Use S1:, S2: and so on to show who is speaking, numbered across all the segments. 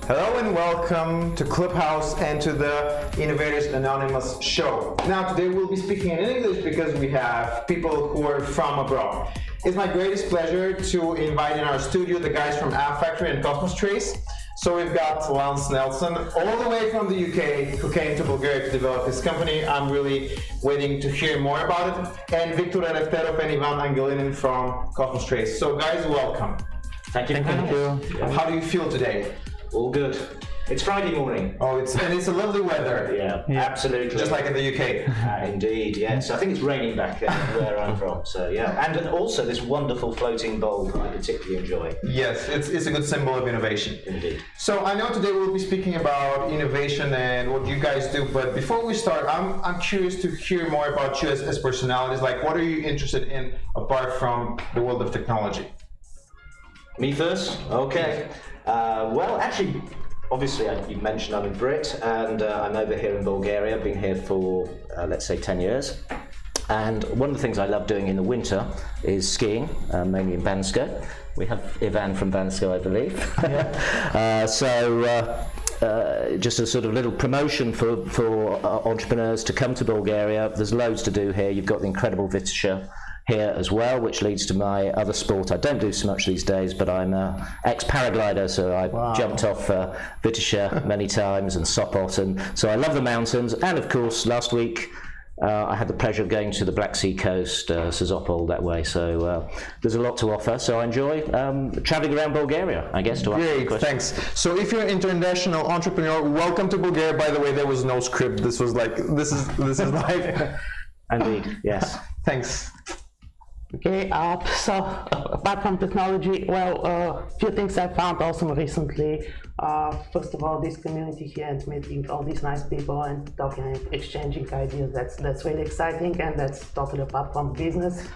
S1: Hello and welcome to Clubhouse and to the Innovators Anonymous show. Now today we'll be speaking in English because we have people who are from abroad. It's my greatest pleasure to invite in our studio the guys from App Factory and Cosmos Thrace. So we've got Lance Nelson all the way from the UK who came to Bulgaria to develop his company. I'm really waiting to hear more about it. And Victor Elefterov and Ivan Angelinin from Cosmos Thrace. So guys, welcome.
S2: Thank you.
S3: Thank you.
S1: How do you feel today?
S2: All good. It's Friday morning.
S1: Oh, it's a lovely weather.
S2: Yeah, absolutely.
S1: Just like in the UK.
S2: Indeed, yes. I think it's raining back where I'm from. So yeah, and also this wonderful floating bowl I particularly enjoy.
S1: Yes, it's a good symbol of innovation.
S2: Indeed.
S1: So I know today we'll be speaking about innovation and what you guys do, but before we start, I'm curious to hear more about you as personalities. Like, what are you interested in apart from the world of technology?
S2: Me first? Okay. Well, actually, obviously, you mentioned I'm a Brit, and I'm over here in Bulgaria. I've been here for, let's say, 10 years. And one of the things I love doing in the winter is skiing, mainly in Bansko. We have Ivan from Bansko, I believe. Just a sort of little promotion for entrepreneurs to come to Bulgaria. There's loads to do here. You've got the incredible Vitisha here as well, which leads to my other sport. I don't do so much these days, but I'm an ex-paraglider, so I've jumped off Vitisha many times and Sopot, and so I love the mountains. And of course, last week I had the pleasure of going to the Black Sea coast, Sozopol that way, so there's a lot to offer, so I enjoy traveling around Bulgaria, I guess, to answer the question.
S1: Thanks. So if you're an international entrepreneur, welcome to Bulgaria. By the way, there was no script. This was like, this is live.
S2: Indeed, yes.
S1: Thanks.
S3: Okay, so apart from technology, well, a few things I found awesome recently. First of all, this community here and meeting all these nice people and talking and exchanging ideas, that's really exciting, and that's totally apart from business.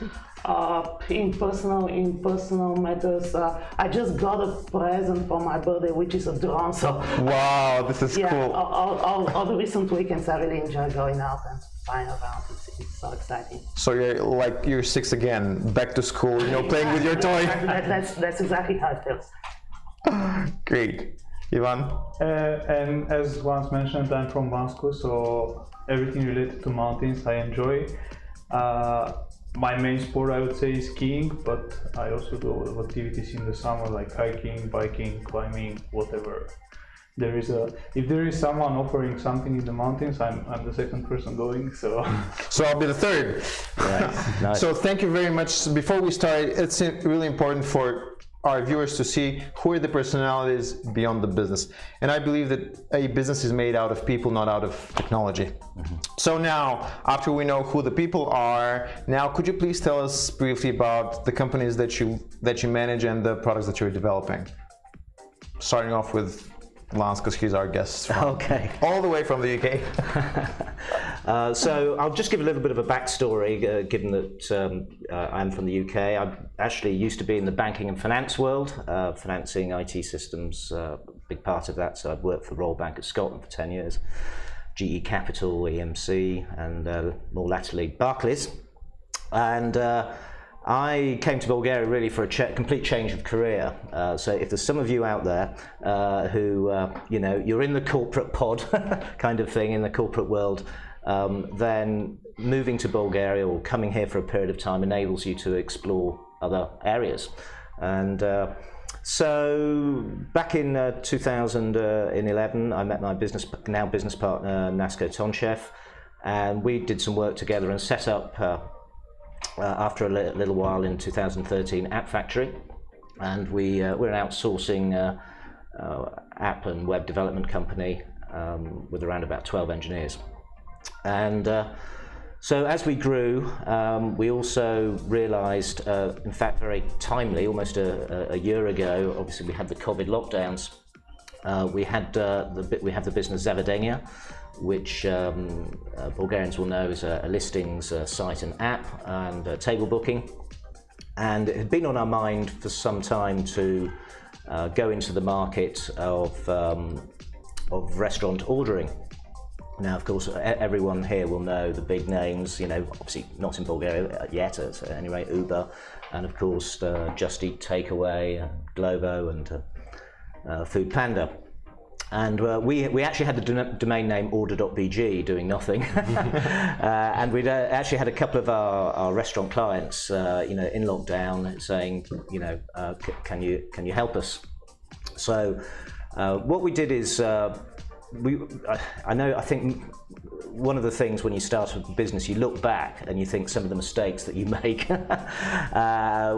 S3: In personal matters, I just got a present for my birthday, which is a drone. So
S1: wow, this is cool.
S3: All the recent weekends I really enjoy going out and flying around. It's so exciting.
S1: So you're like year 6 again, back to school, playing with your toy.
S3: That's exactly how it feels.
S1: Great. Ivan?
S4: And as once mentioned, I'm from Bansko, so everything related to mountains I enjoy. My main sport, I would say, is skiing, but I also do a lot of activities in the summer, like hiking, biking, climbing, whatever. If there is someone offering something in the mountains, I'm the second person going, so
S1: I'll be the third.
S2: Nice.
S1: So thank you very much. Before we start, it's really important for our viewers to see who are the personalities beyond the business. And I believe that a business is made out of people, not out of technology. Mm-hmm. So now, after we know who the people are, now could you please tell us briefly about the companies that you manage and the products that you're developing? Starting off with Lance, because he's our guest.
S2: Okay.
S1: All the way from the UK.
S2: So I'll just give a little bit of a backstory, given that I'm from the UK. I actually used to be in the banking and finance world, financing IT systems, big part of that. So I've worked for Royal Bank of Scotland for 10 years, GE Capital, EMC, and more latterly Barclays. And I came to Bulgaria really for a complete change of career. So if there's some of you out there who, you're in the corporate pod kind of thing, in the corporate world, then moving to Bulgaria or coming here for a period of time enables you to explore other areas. And so back in 2011, I met my business partner, Nasko Tonchev, and we did some work together and set up after a little while in 2013, App Factory, and we're an outsourcing app and web development company with around about 12 engineers. And so as we grew, we also realized, in fact very timely, almost a year ago, obviously we had the COVID lockdowns, we have the business Zavedenia, which Bulgarians will know is a listings site and app and table booking. And it had been on our mind for some time to go into the market of restaurant ordering. Now, of course, everyone here will know the big names, obviously not in Bulgaria yet, at any rate, Uber, and of course, Just Eat Takeaway, Glovo, and Food Panda. And we actually had the domain name order.bg, doing nothing. And we'd actually had a couple of our restaurant clients, in lockdown, saying, can you help us? So what we did is, I think one of the things when you start a business, you look back and you think some of the mistakes that you make.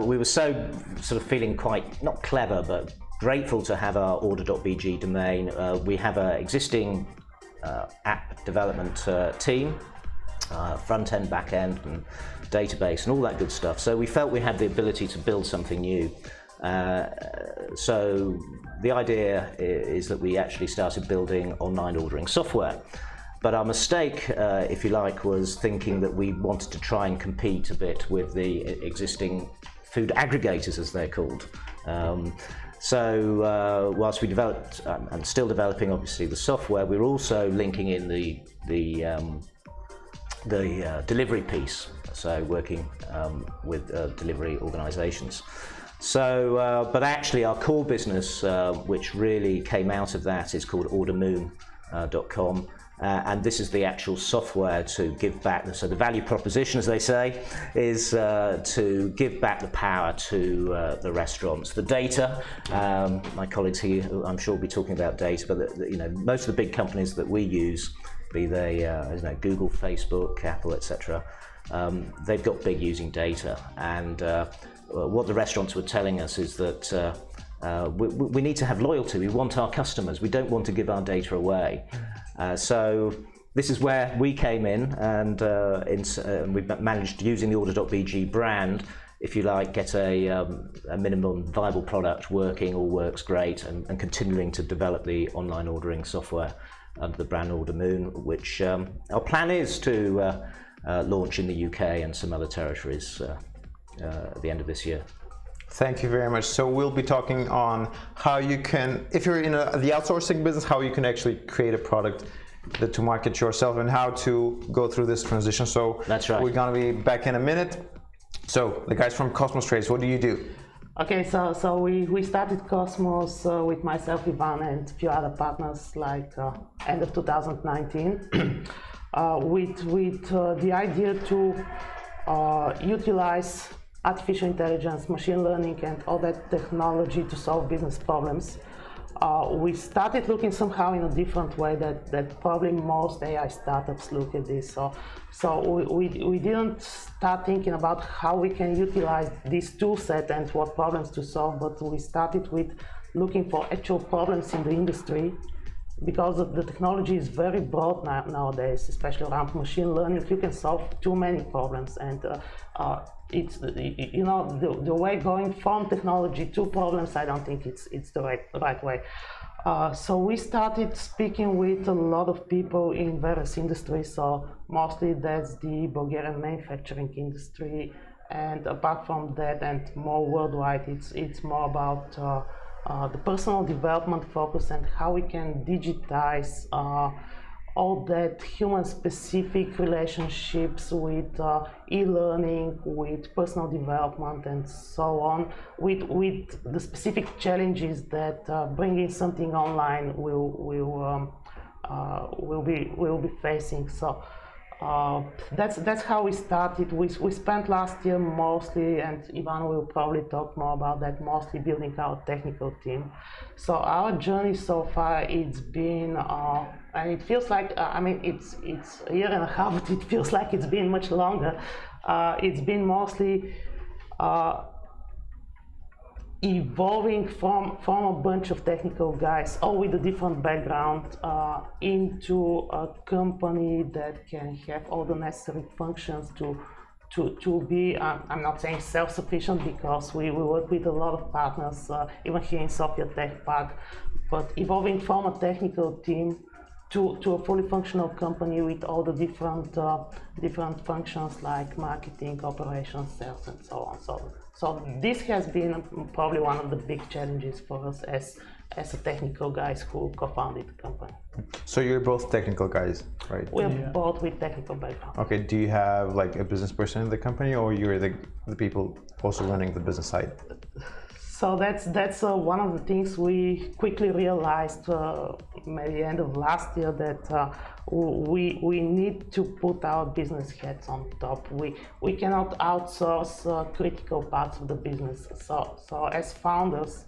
S2: We were so sort of feeling quite, not clever, but grateful to have our order.bg domain. We have an existing app development team, front end, back end, and database, and all that good stuff. So we felt we had the ability to build something new. So the idea is that we actually started building online ordering software. But our mistake, if you like, was thinking that we wanted to try and compete a bit with the existing food aggregators, as they're called. So whilst we developed and still developing, obviously, the software, we're also linking in the delivery piece. So working with delivery organisations. So, but actually, our core business, which really came out of that, is called ordermoon.com. And this is the actual software to give back. So the value proposition, as they say, is to give back the power to the restaurants. The data, my colleagues here, I'm sure, will be talking about data, but most of the big companies that we use, be they Google, Facebook, Apple, etc., they've got big using data. And what the restaurants were telling us is that we need to have loyalty. We want our customers. We don't want to give our data away. So this is where we came in, and we managed, using the order.bg brand, if you like, get a minimum viable product working, all works great, and continuing to develop the online ordering software under the brand Order Moon, which our plan is to launch in the UK and some other territories at the end of this year.
S1: Thank you very much. So we'll be talking on how you can, if you're in the outsourcing business, how you can actually create a product to market yourself and how to go through this transition. So
S2: that's right.
S1: We're going to be back in a minute. So the guys from Cosmos Thrace, what do you do?
S3: Okay, so we started Cosmos with myself, Ivan, and a few other partners, like end of 2019, with the idea to utilize artificial intelligence, machine learning, and all that technology to solve business problems. We started looking somehow in a different way that probably most AI startups look at this. So we didn't start thinking about how we can utilize this tool set and what problems to solve, but we started with looking for actual problems in the industry, because the technology is very broad nowadays, especially around machine learning. You can solve too many problems, and it's the way going from technology to problems. I don't think it's the right way. So we started speaking with a lot of people in various industries. So mostly that's the Bulgarian manufacturing industry, and apart from that, and more worldwide, it's more about the personal development focus and how we can digitize all that human-specific relationships with e-learning, with personal development, and so on, with the specific challenges that bringing something online will be facing. So that's how we started. We spent last year mostly, and Ivan will probably talk more about that, mostly building our technical team. So our journey so far, it's been, and it feels like, it's a year and a half, but it feels like it's been much longer. It's been mostly evolving from a bunch of technical guys, all with a different background, into a company that can have all the necessary functions to be, I'm not saying self-sufficient, because we work with a lot of partners, even here in Sofia Tech Park, but evolving from a technical team to a fully functional company with all the different functions like marketing, operations, sales, and so on. So this has been probably one of the big challenges for us as a technical guys who co-founded the company.
S1: So you're both technical guys, right?
S3: We're both with technical background.
S1: Okay, do you have like a business person in the company, or you're the people also running the business side?
S3: So that's one of the things we quickly realized maybe end of last year, that we need to put our business heads on top. We cannot outsource critical parts of the business. So as founders,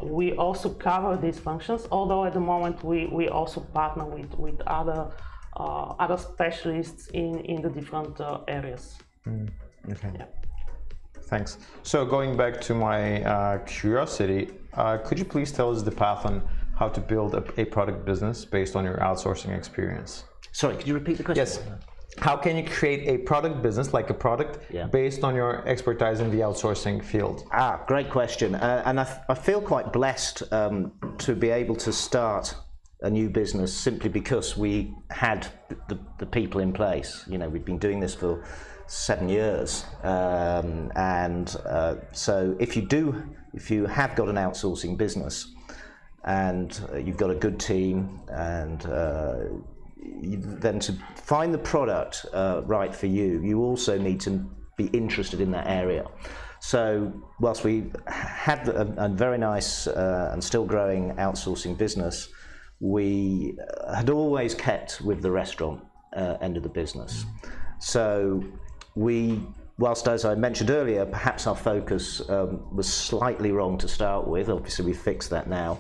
S3: we also cover these functions, although at the moment we also partner with other specialists in the different areas.
S1: Okay.
S3: Yeah.
S1: Thanks. So going back to my curiosity, could you please tell us the path on how to build a product business based on your outsourcing experience?
S2: Sorry, could you repeat the question?
S1: Yes. How can you create a product business, like a product, based on your expertise in the outsourcing field?
S2: Great question. And I feel quite blessed to be able to start a new business simply because we had the people in place. You know, we've been doing this for 7 years, so if you have got an outsourcing business and you've got a good team, and then to find the product right for you, you also need to be interested in that area. So whilst we had a very nice and still growing outsourcing business, we had always kept with the restaurant end of the business. So whilst, as I mentioned earlier, perhaps our focus was slightly wrong to start with. Obviously we fixed that now,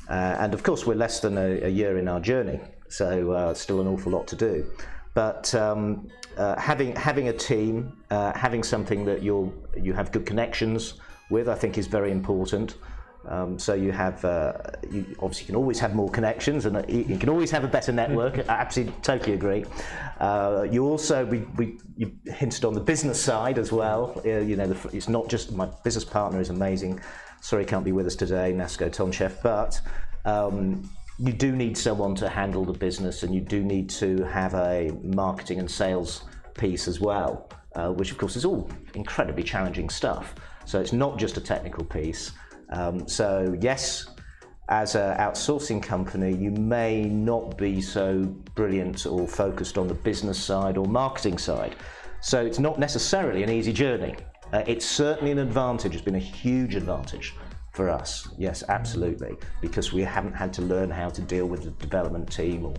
S2: and of course we're less than a year in our journey, so still an awful lot to do. But having a team, having something that you have good connections with, I think is very important. So you have, you obviously can always have more connections, and you can always have a better network. I absolutely, totally agree. You also, you hinted on the business side as well. You know, it's not just, my business partner is amazing. Sorry, he can't be with us today, Nasko Tonchev, but you do need someone to handle the business, and you do need to have a marketing and sales piece as well, which of course is all incredibly challenging stuff. So it's not just a technical piece. So yes, as an outsourcing company, you may not be so brilliant or focused on the business side or marketing side. So it's not necessarily an easy journey. It's certainly an advantage. It's been a huge advantage for us. Yes, absolutely, because we haven't had to learn how to deal with the development team or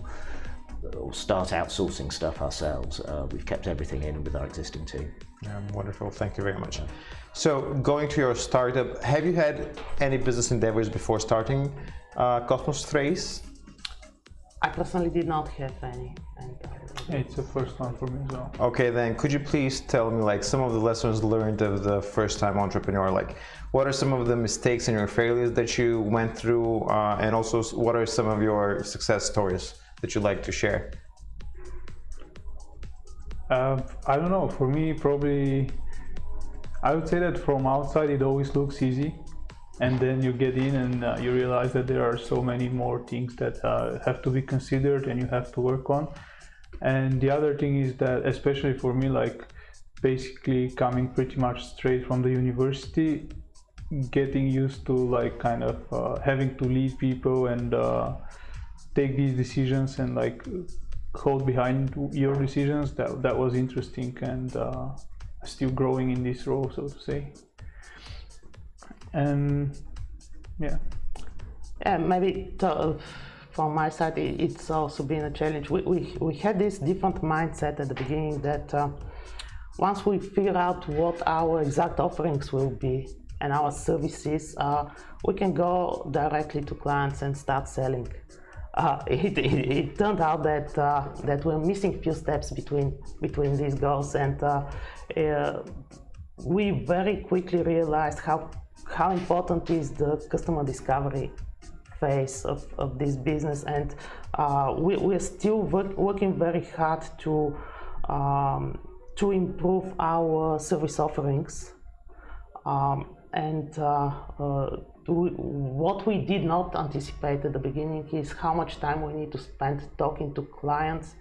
S2: start outsourcing stuff ourselves. We've kept everything in with our existing team.
S1: Wonderful, thank you very much. So going to your startup, have you had any business endeavors before starting Cosmos Thrace?
S3: I personally did not have any.
S4: It's the first one for me as well.
S1: Okay, then could you please tell me like some of the lessons learned of the first-time entrepreneur? Like, what are some of the mistakes and your failures that you went through, and also what are some of your success stories that you'd like to share?
S4: I don't know, for me probably, I would say that from outside it always looks easy, and then you get in and you realize that there are so many more things that have to be considered and you have to work on. And the other thing is that, especially for me, like basically coming pretty much straight from the university, getting used to like kind of having to lead people and take these decisions and like hold behind your decisions, that was interesting, and still growing in this role, so to say. And yeah,
S3: maybe from my side, it's also been a challenge. We had this different mindset at the beginning that once we figure out what our exact offerings will be and our services, we can go directly to clients and start selling. It turned out that we're missing a few steps between these goals, and we very quickly realized how important is the customer discovery phase of this business, and we're still working very hard to improve our service offerings, and what we did not anticipate at the beginning is how much time we need to spend talking to clients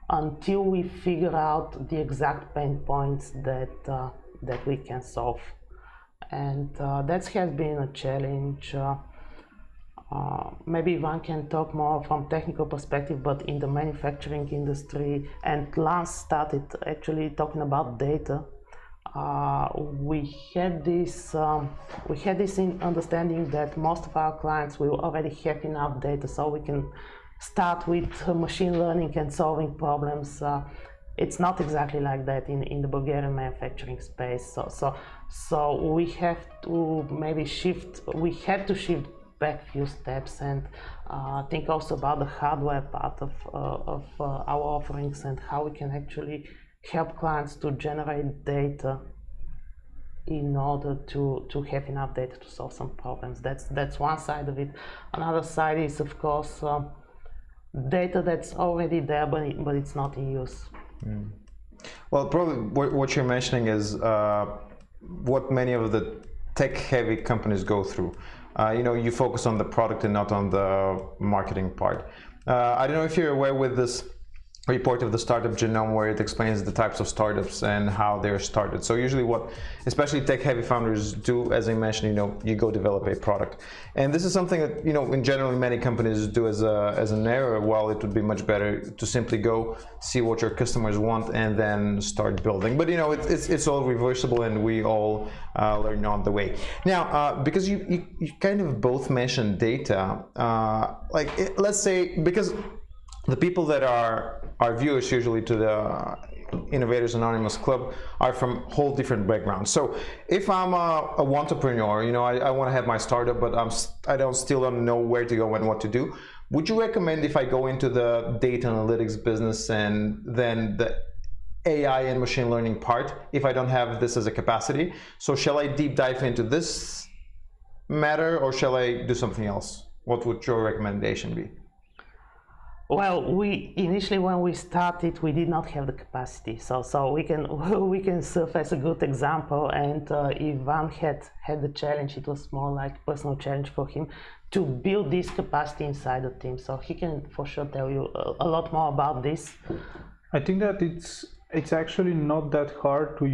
S3: until we figure out the exact pain points that we can solve. And that has been a challenge. Maybe one can talk more from technical perspective, but in the manufacturing industry, and Lance started actually talking about data. we had this understanding that most of our clients will already have enough data, so we can start with machine learning and solving problems. It's not exactly like that in the Bulgarian manufacturing space. So we have to shift back a few steps and think also about the hardware part of our offerings and how we can actually help clients to generate data in order to have enough data to solve some problems. That's one side of it. Another side is, of course, data that's already there, but it's not in use.
S1: Mm. Well, probably what you're mentioning is what many of the tech-heavy companies go through. You focus on the product and not on the marketing part. I don't know if you're aware with this report of the Startup Genome, where it explains the types of startups and how they're started. So usually what especially tech-heavy founders do, as I mentioned, you go develop a product. And this is something that, in general, many companies do as an error, while it would be much better to simply go see what your customers want and then start building. But, it's all reversible, and we all learn on the way. Now, because you kind of both mentioned data, let's say, because the people that are our viewers usually to the Innovators Anonymous Club are from whole different backgrounds. So if I'm a entrepreneur, I want to have my startup, but I still don't know where to go and what to do. Would you recommend if I go into the data analytics business and then the AI and machine learning part, if I don't have this as a capacity? So shall I deep dive into this matter, or shall I do something else? What would your recommendation be?
S3: Well, we initially, when we started, we did not have the capacity, so we can serve as a good example. And Ivan had the challenge. It was more like a personal challenge for him to build this capacity inside the team. So he can for sure tell you a lot more about this.
S4: I think that it's actually not that hard to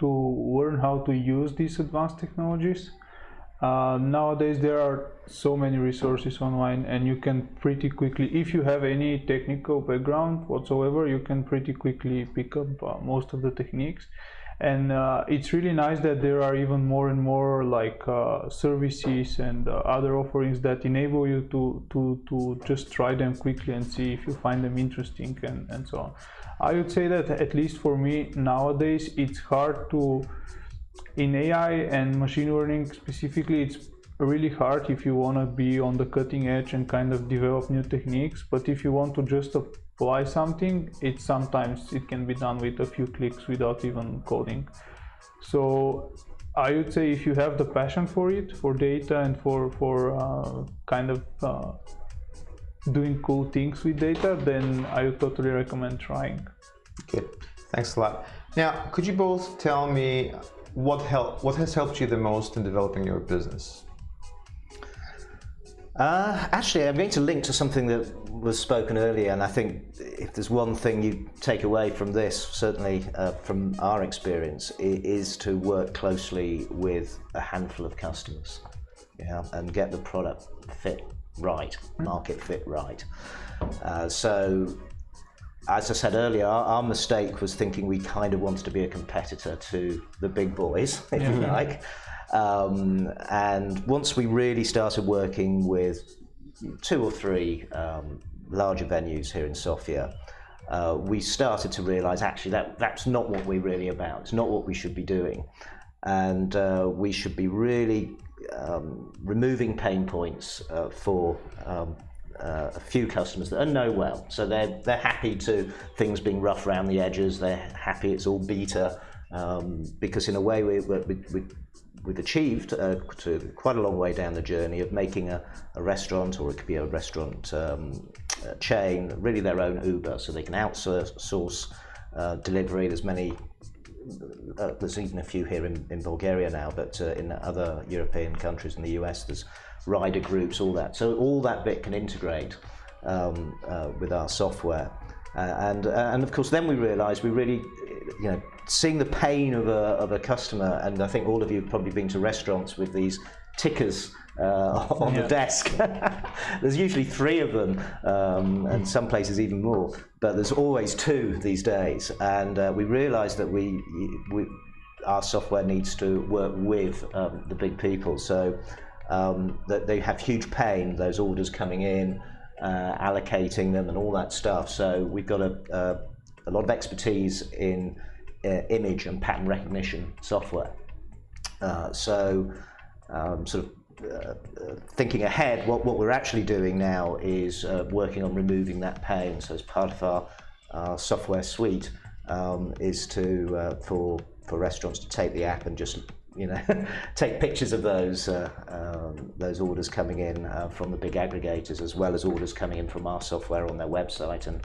S4: learn how to use these advanced technologies. Nowadays there are so many resources online, and you can pretty quickly, if you have any technical background whatsoever, you can pretty quickly pick up most of the techniques. And it's really nice that there are even more and more services and other offerings that enable you to just try them quickly and see if you find them interesting and so on. I would say that, at least for me nowadays, it's hard to, in AI and machine learning specifically, it's really hard if you want to be on the cutting edge and kind of develop new techniques. But if you want to just apply something, sometimes it can be done with a few clicks without even coding. So I would say, if you have the passion for it, for data, and for doing cool things with data, then I would totally recommend trying.
S1: Good, thanks a lot. Now, could you both tell me what has helped you the most in developing your business?
S2: Actually, I'm going to link to something that was spoken earlier, and I think if there's one thing you take away from this, certainly from our experience, it is to work closely with a handful of customers, and get the product fit right, market fit right. So, as I said earlier, our mistake was thinking we kind of wanted to be a competitor to the big boys, if you like. And once we really started working with 2 or 3 larger venues here in Sofia, we started to realize actually that's not what we're really about. It's not what we should be doing. And we should be really removing pain points for a few customers that know well. So they're happy to things being rough around the edges. They're happy it's all beta, because in a way we've achieved to quite a long way down the journey of making a restaurant, or it could be a restaurant chain, really their own Uber, so they can outsource delivery. There's even a few here in Bulgaria now, but in other European countries, in the US, there's rider groups, all that. So all that bit can integrate with our software. And of course, then we realised we really, seeing the pain of a customer, and I think all of you have probably been to restaurants with these tickers on the desk. There's usually 3 of them, and some places even more, but there's always 2 these days. And we realised that our software needs to work with the big people. So that they have huge pain, those orders coming in, allocating them and all that stuff. So we've got a lot of expertise in image and pattern recognition software. Thinking ahead, what we're actually doing now is working on removing that pain. So as part of our software suite is to for restaurants to take the app and just take pictures of those orders coming in from the big aggregators, as well as orders coming in from our software on their website and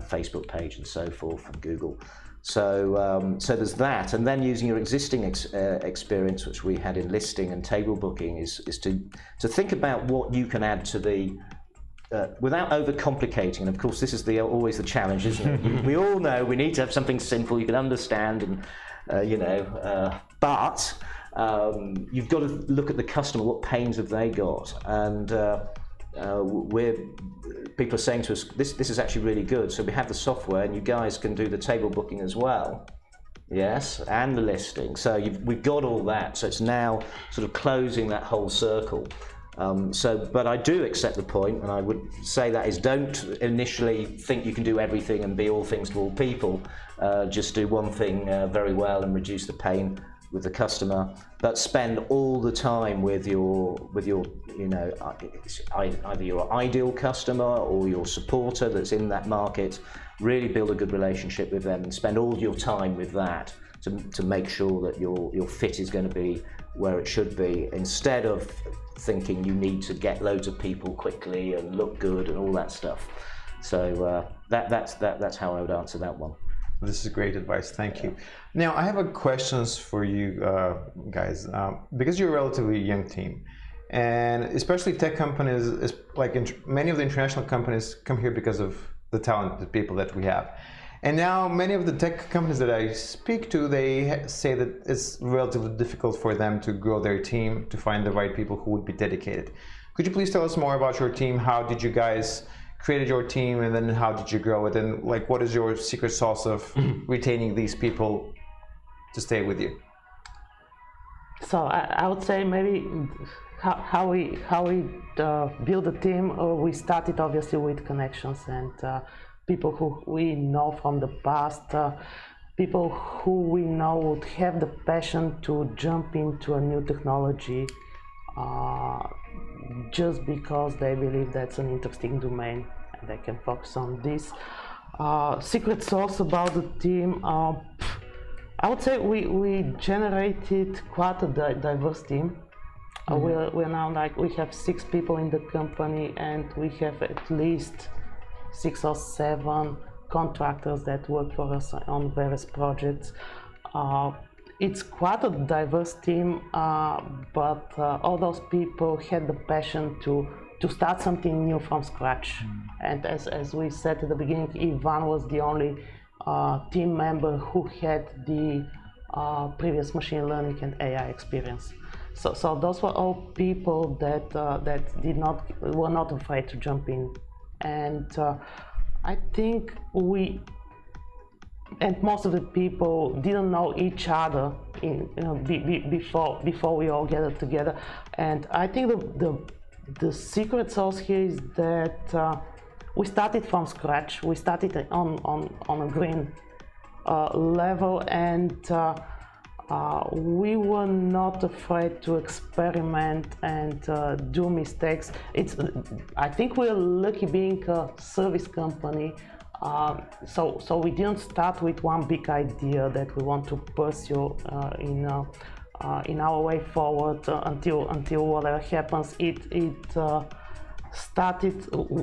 S2: Facebook page and so forth, and Google. So there's that, and then using your existing experience, which we had in listing and table booking, is to think about what you can add to the without overcomplicating. And of course, this is always the challenge, isn't it? We all know we need to have something simple you can understand, and but you've got to look at the customer. What pains have they got? And people are saying to us, this is actually really good. So we have the software, and you guys can do the table booking as well. Yes, and the listing. So we've got all that. So it's now sort of closing that whole circle. But I do accept the point, and I would say that is, don't initially think you can do everything and be all things to all people. Just do one thing very well and reduce the pain with the customer, but spend all the time with your either your ideal customer or your supporter that's in that market. Really build a good relationship with them and spend all your time with that to make sure that your fit is going to be where it should be, instead of thinking you need to get loads of people quickly and look good and all that stuff. So that's how I would answer that one.
S1: This is great advice, thank you. Now I have questions for you guys, because you're a relatively young team, and especially tech companies, many of the international companies come here because of the talented people that we have. And now many of the tech companies that I speak to, they say that it's relatively difficult for them to grow their team, to find the right people who would be dedicated. Could you please tell us more about your team? How did you guys create your team, and then how did you grow it? And what is your secret sauce of retaining these people to stay with you?
S3: So I would say maybe how we build a team. We started obviously with connections and people who we know from the past, people who we know would have the passion to jump into a new technology just because they believe that's an interesting domain and they can focus on this. Secret sauce about the team, I would say we generated quite a diverse team. We're now we have 6 people in the company, and we have at least 6 or 7 contractors that work for us on various projects. It's quite a diverse team, but all those people had the passion to start something new from scratch. And as we said at the beginning, Ivan was the only team member who had the previous machine learning and AI experience. So those were all people that were not afraid to jump in. And I think most of the people didn't know each other before we all gathered together. And I think the secret sauce here is that we started from scratch. We started on a green level, and we were not afraid to experiment and do mistakes. I think we're lucky being a service company. So we didn't start with one big idea that we want to pursue in our way forward until whatever happens. It started.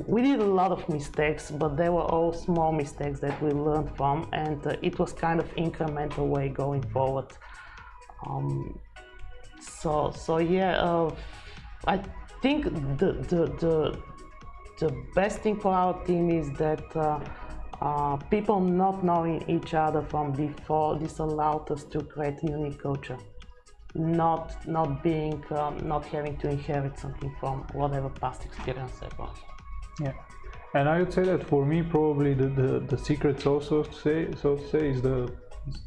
S3: We did a lot of mistakes, but they were all small mistakes that we learned from, and it was kind of incremental way going forward. I think the best thing for our team is that people not knowing each other from before, this allowed us to create a unique culture. Not having to inherit something from whatever past experience there was.
S4: Yeah, and I would say that for me, probably the secret sauce, so to say, is the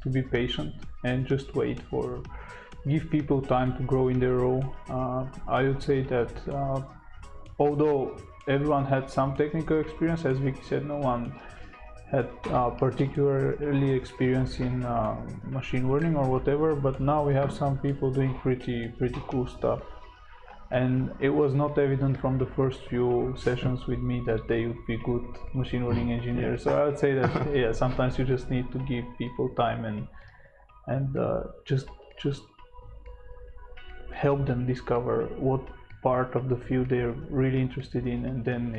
S4: to be patient and just give people time to grow in their role. I would say that although everyone had some technical experience, as Vicky said, no one had particularly experience in machine learning or whatever, but now we have some people doing pretty cool stuff. And it was not evident from the first few sessions with me that they would be good machine learning engineers. So I would say that yeah, sometimes you just need to give people time and just help them discover what part of the field they're really interested in, and then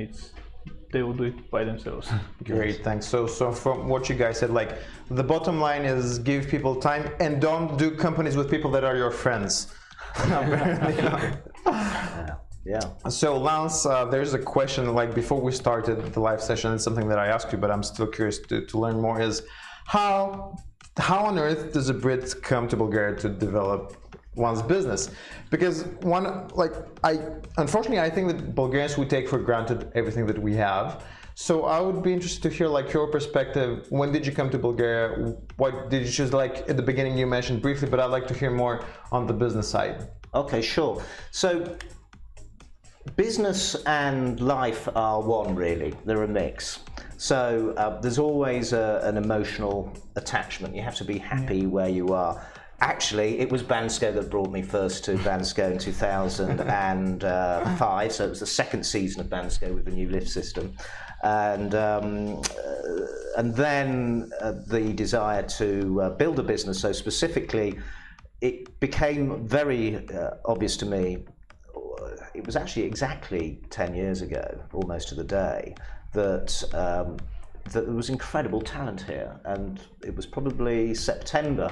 S4: they will do it by themselves.
S1: Great, thanks. So from what you guys said, like the bottom line is give people time and don't do companies with people that are your friends.
S2: Yeah.
S1: So Lance, there's a question, like before we started the live session, it's something that I asked you, but I'm still curious to learn more, is how on earth does a Brit come to Bulgaria to develop one's business? Because unfortunately I think that Bulgarians, we take for granted everything that we have. So I would be interested to hear like your perspective. When did you come to Bulgaria? What did you choose? Like at the beginning you mentioned briefly, but I'd like to hear more on the business side.
S2: Okay, sure. So business and life are one, really. They're a mix. So there's always an emotional attachment. You have to be happy where you are. Actually, it was Bansko that brought me first to Bansko in 2005. So it was the second season of Bansko with the new lift system. And then the desire to build a business. So specifically, it became very obvious to me, it was actually exactly 10 years ago, almost to the day, that there was incredible talent here. And it was probably September,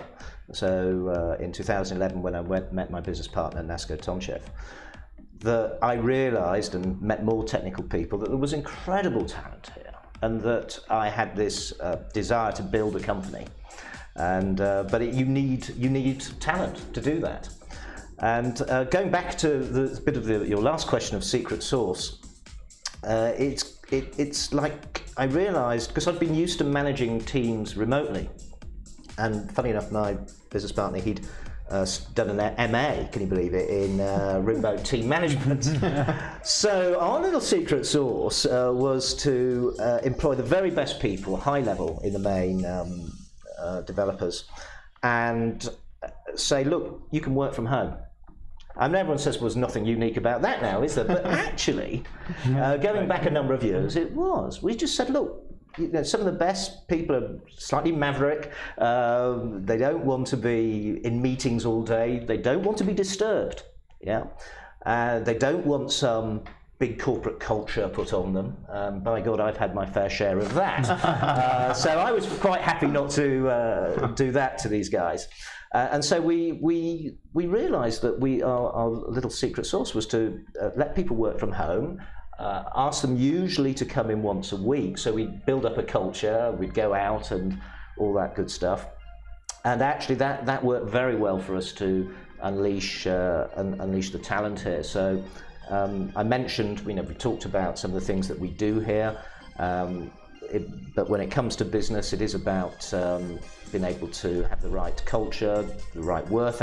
S2: so in 2011, when I met my business partner, Nasko Tomchev, that I realized and met more technical people that there was incredible talent here, and that I had this desire to build a company. And but you need talent to do that. And going back to the bit of your last question of secret sauce, it's like I realized, because I've been used to managing teams remotely, and funny enough, my business partner, he'd done an MA, can you believe it, in remote team management. So our little secret sauce was to employ the very best people, high level in the main developers, and say, look, you can work from home. And everyone says, well, there's nothing unique about that now, is there? But actually, going back a number of years, it was. We just said, look, some of the best people are slightly maverick. They don't want to be in meetings all day. They don't want to be disturbed. Yeah, they don't want some big corporate culture put on them. By God, I've had my fair share of that. So I was quite happy not to do that to these guys. And so we realised that our little secret sauce was to let people work from home. Ask them usually to come in once a week, so we'd build up a culture, we'd go out and all that good stuff. And actually that worked very well for us to unleash the talent here. So I mentioned, we talked about some of the things that we do here, but when it comes to business, it is about being able to have the right culture, the right work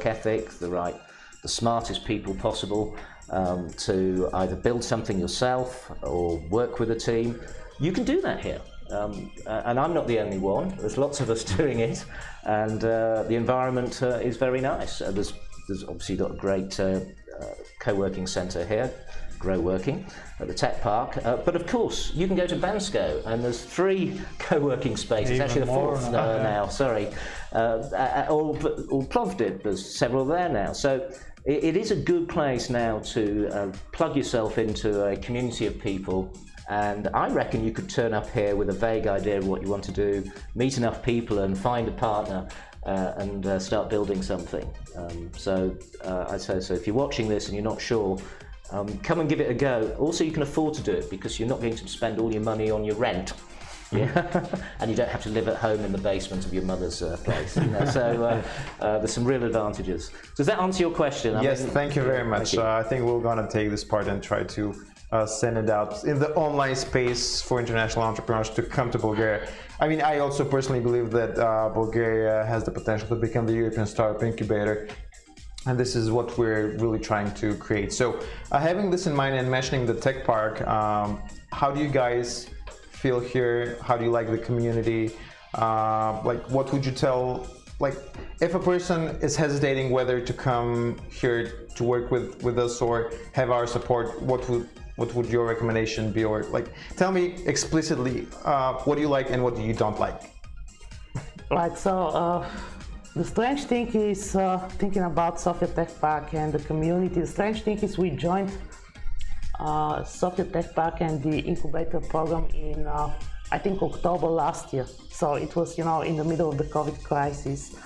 S2: ethic, the smartest people possible, to either build something yourself or work with a team. You can do that here. And I'm not the only one. There's lots of us doing it, and the environment is very nice. There's obviously got a great co-working centre here, Grow Working, at the Tech Park. But of course, you can go to Bansko, and there's 3 co-working spaces. Even actually the 4th now. Sorry, or Plovdiv. There's several there now. So it is a good place now to plug yourself into a community of people. And I reckon you could turn up here with a vague idea of what you want to do, meet enough people and find a partner and start building something. So I'd say, so if you're watching this and you're not sure, come and give it a go. Also, you can afford to do it because you're not going to spend all your money on your rent. Yeah, and you don't have to live at home in the basement of your mother's place. So there's some real advantages. Does that answer your question?
S1: Yes, thank you very much. I think we're going to take this part and try to send it out in the online space for international entrepreneurs to come to Bulgaria. I mean, I also personally believe that Bulgaria has the potential to become the European startup incubator. And this is what we're really trying to create. So having this in mind and mentioning the tech park, how do you guys feel here? How do you like the community? Like, what would you tell, like, if a person is hesitating whether to come here to work with us or have our support, what would your recommendation be? Or like, tell me explicitly what do you like and what you don't like?
S3: Right, so the strange thing is, thinking about Sofia Tech Park and the community, the strange thing is we joined Sofia Tech Park and the incubator program in, I think, October last year. So it was, you know, in the middle of the COVID crisis.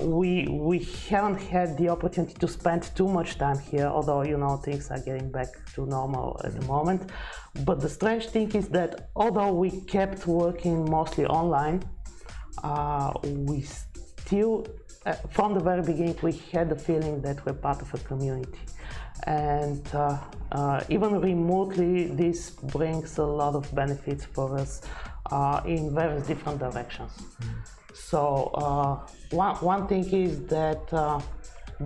S3: We haven't had the opportunity to spend too much time here, although, you know, things are getting back to normal at the moment. But the strange thing is that although we kept working mostly online, we still, from the very beginning, we had the feeling that we're part of a community. And even remotely, this brings a lot of benefits for us in various different directions. So one thing is that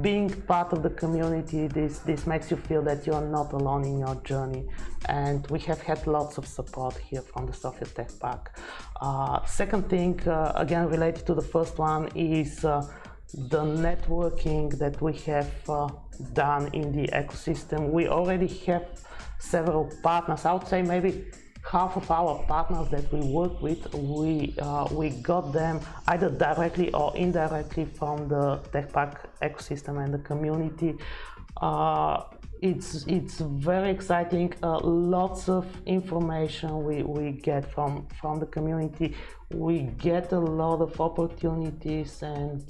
S3: being part of the community, this makes you feel that you're not alone in your journey, and we have had lots of support here from the Sofia Tech Park. Second thing, again related to the first one, is the networking that we have done in the ecosystem. We already have several partners. I would say maybe half of our partners that we work with, we got them either directly or indirectly from the Tech Park ecosystem and the community. It's very exciting. Lots of information we get from the community. We get a lot of opportunities, and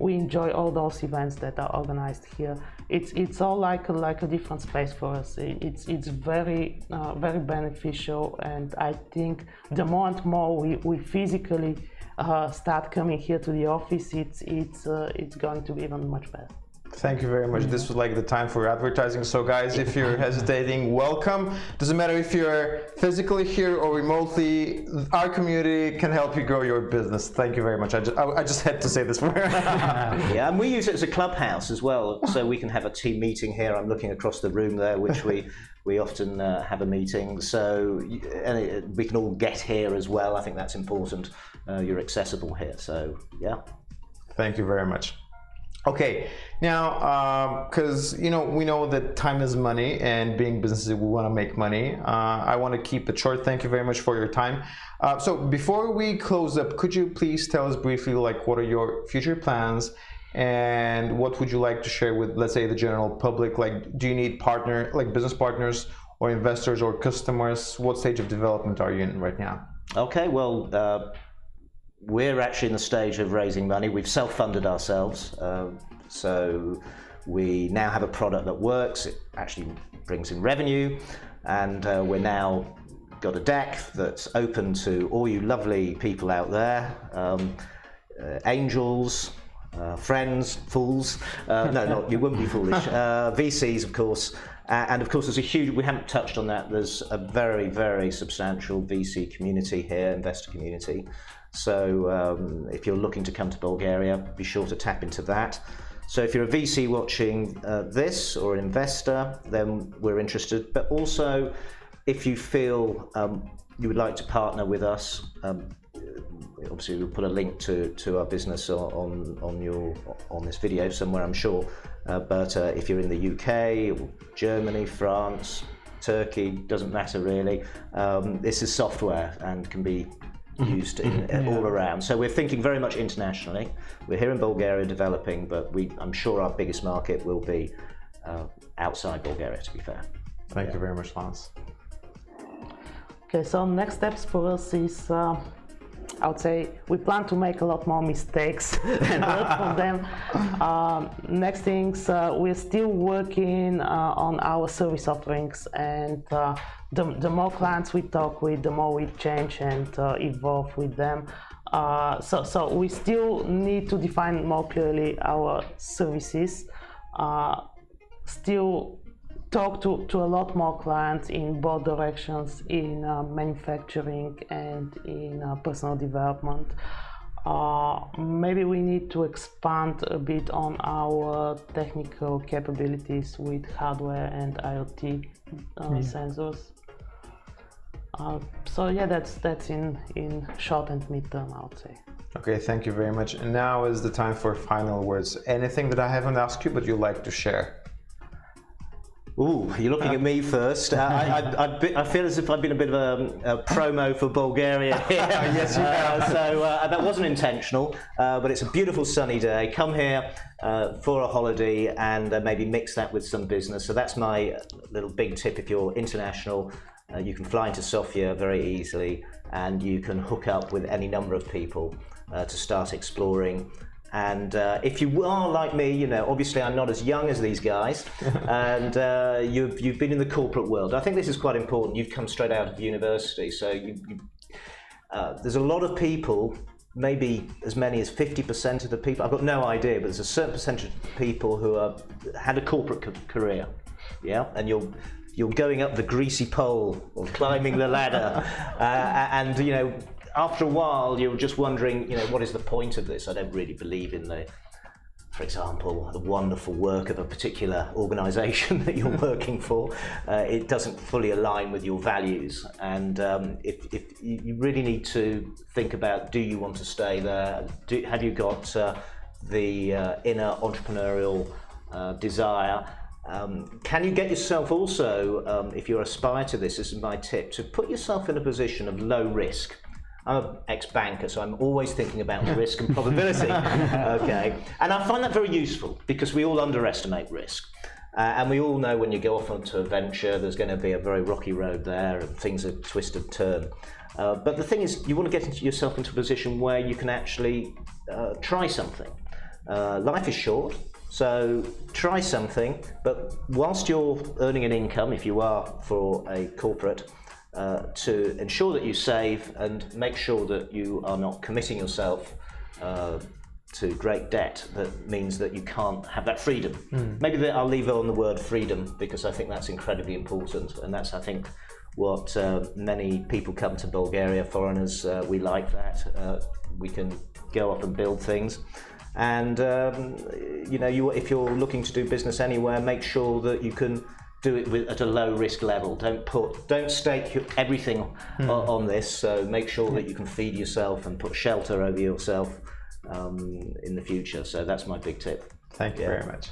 S3: we enjoy all those events that are organized here. It's all like a different space for us. It's very very beneficial, and I think the more and more we physically start coming here to the office, it's going to be even much better.
S1: Thank you very much. This was like the time for advertising. So guys, if you're hesitating, welcome. Doesn't matter if you're physically here or remotely, our community can help you grow your business. Thank you very much. I just had to say this.
S2: Yeah, and we use it as a clubhouse as well, so we can have a team meeting here. I'm looking across the room there, which we often have a meeting. So and we can all get here as well. I think that's important. You're accessible here, so yeah.
S1: Thank you very much. Okay, now, because we know that time is money, and being businesses, we want to make money. I want to keep it short. Thank you very much for your time. So before we close up, could you please tell us briefly, like, what are your future plans, and what would you like to share with, let's say, the general public? Like, do you need business partners or investors or customers? What stage of development are you in right now?
S2: Okay, well, we're actually in the stage of raising money. We've self-funded ourselves, so we now have a product that works. It actually brings in revenue, and we're now got a deck that's open to all you lovely people out there, angels, friends, fools. No, you wouldn't be foolish. VCs, of course. And of course, there's a huge, we haven't touched on that, there's a very, very substantial VC community here, investor community. So if you're looking to come to Bulgaria, be sure to tap into that. So if you're a VC watching this, or an investor, then we're interested. But also, if you feel you would like to partner with us, obviously we'll put a link to our business on this video somewhere, I'm sure. But if you're in the UK, Germany, France, Turkey, doesn't matter really. This is software and can be used all around. So we're thinking very much internationally. We're here in Bulgaria developing, but I'm sure our biggest market will be outside Bulgaria, to be fair.
S1: Thank you very much, Lance.
S3: Okay, so next steps for us is, I would say, we plan to make a lot more mistakes and learn from them. Next things, we're still working on our service offerings, and the more clients we talk with, the more we change and evolve with them. So we still need to define more clearly our services. Still talk to a lot more clients in both directions, in manufacturing and in personal development. Maybe we need to expand a bit on our technical capabilities with hardware and IoT sensors. So yeah, that's in short and mid-term, I would say.
S1: Okay, thank you very much. And now is the time for final words. Anything that I haven't asked you but you'd like to share?
S2: Ooh, you're looking at me first. I feel as if I've been a bit of a promo for Bulgaria here.
S1: Yes, you have.
S2: So that wasn't intentional, but it's a beautiful sunny day. Come here for a holiday and maybe mix that with some business. So that's my little big tip. If you're international, you can fly into Sofia very easily and you can hook up with any number of people to start exploring. And if you are like me, you know, obviously I'm not as young as these guys, and you've been in the corporate world. I think this is quite important. You've come straight out of university, so there's a lot of people, maybe as many as 50% of the people, I've got no idea, but there's a certain percentage of people who had a corporate career, yeah, and you're going up the greasy pole or climbing the ladder, and you know, after a while, you're just wondering, you know, what is the point of this? I don't really believe in for example, the wonderful work of a particular organisation that you're working for. It doesn't fully align with your values, and if you really need to think about, do you want to stay there? Have you got the inner entrepreneurial desire? Can you get yourself also, if you aspire to this is my tip, to put yourself in a position of low risk. I'm an ex-banker, so I'm always thinking about risk and probability. Okay, and I find that very useful because we all underestimate risk, and we all know when you go off onto a venture, there's going to be a very rocky road there, and things are twist and turn. But the thing is, you want to get yourself into a position where you can actually try something. Life is short, so try something. But whilst you're earning an income, if you are for a corporate. To ensure that you save and make sure that you are not committing yourself to great debt that means that you can't have that freedom. Maybe I'll leave on the word freedom because I think that's incredibly important, and that's, I think, what many people come to Bulgaria, foreigners, we like that. We can go off and build things. And you know, if you're looking to do business anywhere, make sure that you can do it at a low risk level. Don't stake everything on this. So make sure that you can feed yourself and put shelter over yourself in the future. So that's my big tip.
S1: Thank you very much.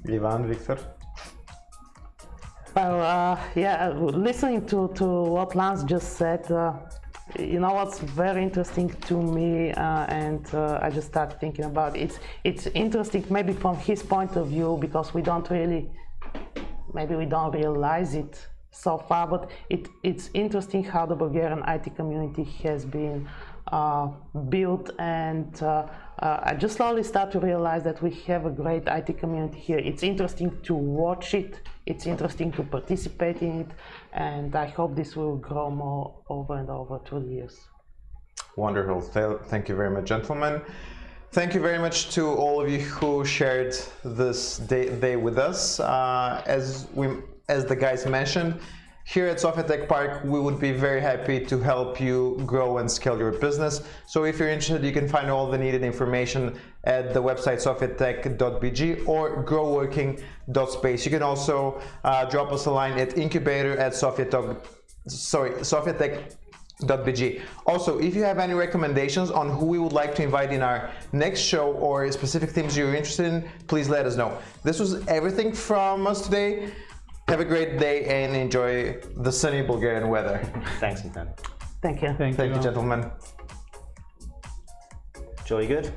S1: Ivan, Victor?
S3: Well, yeah, listening to what Lance just said, you know what's very interesting to me, and I just started thinking about it. It's interesting maybe from his point of view because we don't realize it so far, but it's interesting how the Bulgarian IT community has been built, and I just slowly start to realize that we have a great IT community here. It's interesting to watch it, it's interesting to participate in it, and I hope this will grow more over and over through the years.
S1: Wonderful. Thank you very much, gentlemen. Thank you very much to all of you who shared this day with us. As the guys mentioned, here at Sofia Tech Park, we would be very happy to help you grow and scale your business. So if you're interested, you can find all the needed information at the website sofiatech.bg or growworking.space. You can also drop us a line at sofiatech.bg. Also, if you have any recommendations on who we would like to invite in our next show or specific themes you're interested in, please let us know. This was everything from us today. Have a great day and enjoy the sunny Bulgarian weather.
S2: Thanks, Ethan.
S3: Thank you.
S1: Thank you, gentlemen.
S2: Jolly good.